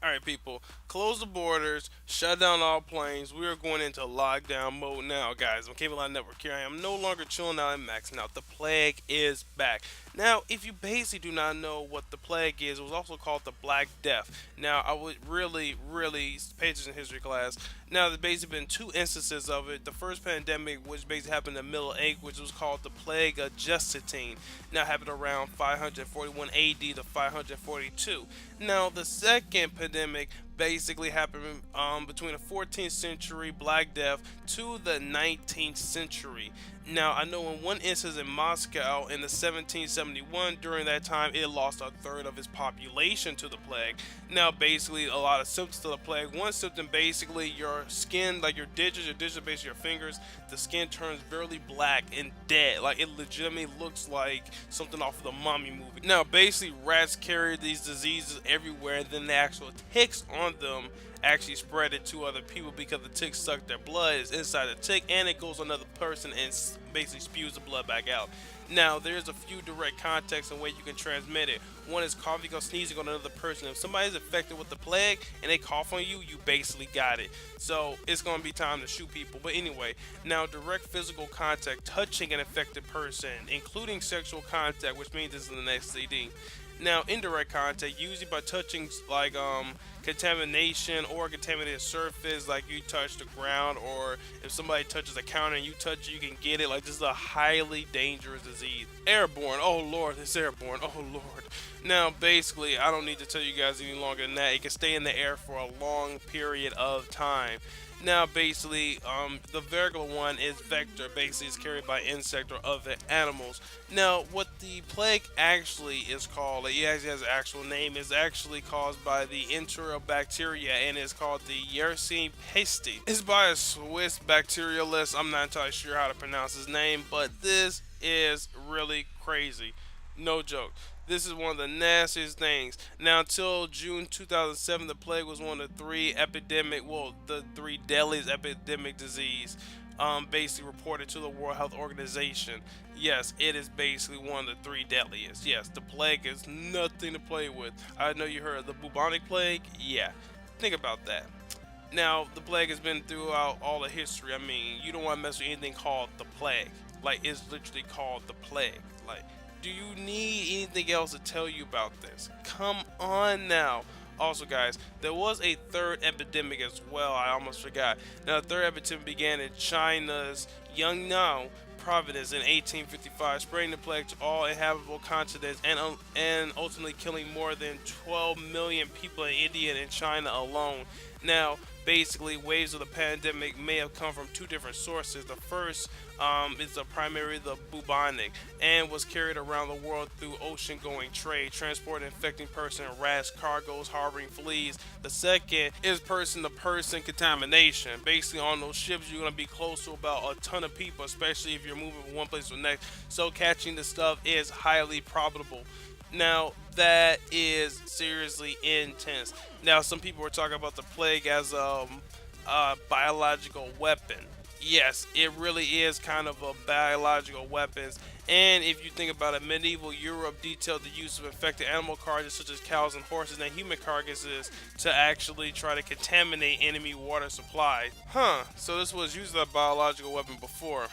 All right, people, close the borders, shut down all planes. We are going into lockdown mode now, guys. On Cable Line Network here, I am no longer chilling out and maxing out. The plague is back. Now, if you basically do not know what the plague is, it was also called the Black Death. Now, I would really pay attention in history class. Now, there's basically been two instances of it. The first pandemic, which basically happened in the Middle Age, which was called the Plague of Justinian. Now, happened around 541 AD to 542. Now, the second pandemic basically happened between the 14th century Black Death to the 19th century. Now, I know in one instance in Moscow in the 1771, during that time, it lost a third of its population to the plague. Now, basically, a lot of symptoms to the plague. One symptom, basically, your skin, like your digits, basically your fingers, the skin turns very black and dead. Like, it legitimately looks like something off of the Mummy movie. Now, basically, rats carry these diseases everywhere, and then the actual ticks on them actually spread it to other people because the tick suck their blood is inside the tick and it goes on another person and basically spews the blood back out. Now there's a few direct contexts and way you can transmit it. One is coughing or sneezing on another person. If somebody's infected with the plague and they cough on you, you basically got it. So it's gonna be time to shoot people. But anyway, now direct physical contact, touching an infected person, including sexual contact, which means this is the next CD. Now, indirect contact, usually by touching like contamination or contaminated surface, like you touch the ground, or if somebody touches a counter and you touch it, you can get it. Like this is a highly dangerous disease. Airborne. Oh Lord, it's airborne. Oh Lord. Now, basically, I don't need to tell you guys any longer than that. It can stay in the air for a long period of time. Now, basically, the regular one is vector. Basically, it's carried by insect or other animals. Now, what the plague actually is called, it actually has an actual name, is actually caused by the enterobacteria and is called the Yersinia pestis. It's by a Swiss bacterialist. I'm not entirely sure how to pronounce his name, but this is really crazy. No joke. This is one of the nastiest things. Now, until June 2007, the plague was one of the the three deadliest epidemic disease, basically reported to the World Health Organization. Yes, it is basically one of the three deadliest. Yes, the plague is nothing to play with. I know you heard of the bubonic plague. Yeah, think about that. Now, the plague has been throughout all of history. I mean, you don't want to mess with anything called the plague. Like, it's literally called the plague. Like, do you need anything else to tell you about this? Come on now. Also, guys, there was a third epidemic as well. I almost forgot. Now, the third epidemic began in China's Yunnan province in 1855, spreading the plague to all inhabitable continents and ultimately killing more than 12 million people in India and China alone. Now, basically, waves of the pandemic may have come from two different sources. The first is primarily the bubonic and was carried around the world through ocean-going trade, transporting infecting person rats, cargoes harboring fleas. The second is person-to-person contamination. Basically, on those ships, you're going to be close to about a ton of people, especially if you're moving from one place to the next. So catching the stuff is highly probable. Now, that is seriously intense. Now, some people were talking about the plague as a biological weapon. Yes, it really is kind of a biological weapons. And if you think about it, medieval Europe detailed the use of infected animal carcasses such as cows and horses and human carcasses to actually try to contaminate enemy water supply. Huh, so this was used as a biological weapon before.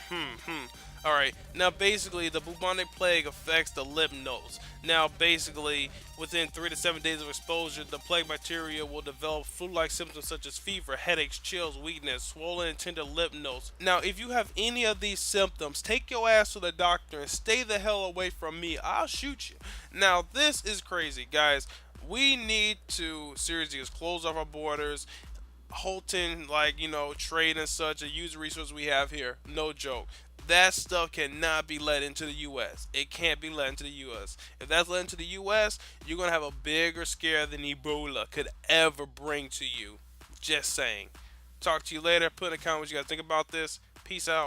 Alright, now basically the bubonic plague affects the lymph nodes. Now basically, within 3 to 7 days of exposure, the plague bacteria will develop flu-like symptoms such as fever, headaches, chills, weakness, swollen and tender lymph nodes. Now if you have any of these symptoms, take your ass to the doctor and stay the hell away from me. I'll shoot you. Now this is crazy, guys. We need to seriously just close off our borders, halting trade and such, and use the resources we have here. No joke. That stuff cannot be let into the US. It can't be let into the US. If that's let into the US, you're gonna have a bigger scare than Ebola could ever bring to you. Just saying. Talk to you later. Put in a comment what you guys think about this. Peace out.